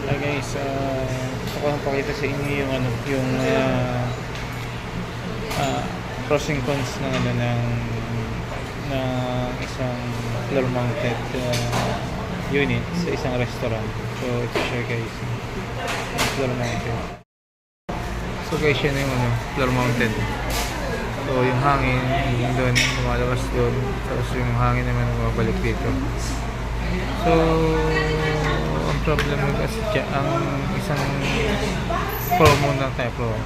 Hi guys, gusto ko lang pakita sa inyo yung pros and cons ng isang floor mounted unit sa isang restaurant. So ito siya guys, yung floor mounted. So guys, yun yung floor mounted. So yung hangin yung doon, lumalabas doon, tapos yung hangin naman bumabalik dito. So ang problem mo kasi ang isang pro muna tayo,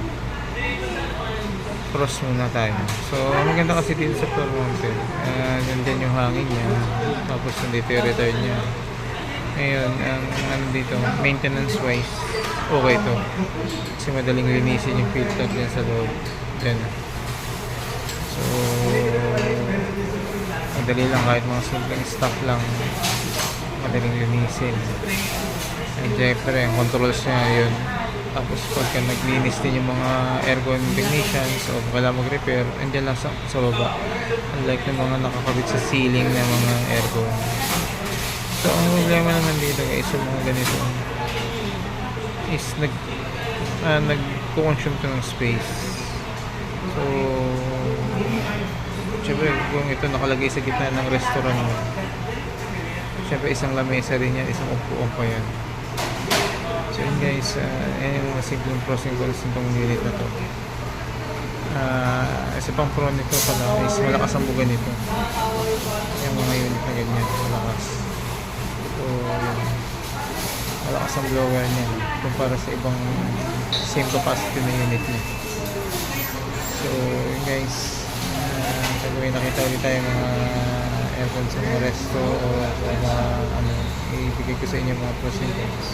pros muna tayo. So maganda kasi dito sa floor mounted, nandyan yung hangin niya, tapos nandito yung return niya. Ngayon ang dito, maintenance wise okay to, kasi madaling linisin yung filter dyan sa loob dyan. So madali lang, kahit mga simpleng stuff lang madaling linisin. And syempre yung controls niya yun. Tapos pagka naglinis din yung mga aircon technicians o wala mag-repair, andyan lang sa baba, unlike ng mga nakakabit sa ceiling na mga aircon. So ang problema naman dito guys sa mga ganito is nag-consume to ng space. So syempre kung ito nakalagay sa gitna ng restaurant mo, syempre isang lamesa rin yan, isang upuan pa yan. So yun guys, yan yung mga simpleng pros and cons nitong unit na to. Isa pang pro nito pala is malakas ang buga nito. Yung mga unit na ganyan, malakas. So yun, malakas ang blower niya kumpara sa ibang same capacity na unit niya. So yun guys, pag may nakita ulit tayo mga aircon sa mga resto o sa mga ibigay ko sa inyo mga pros and cons.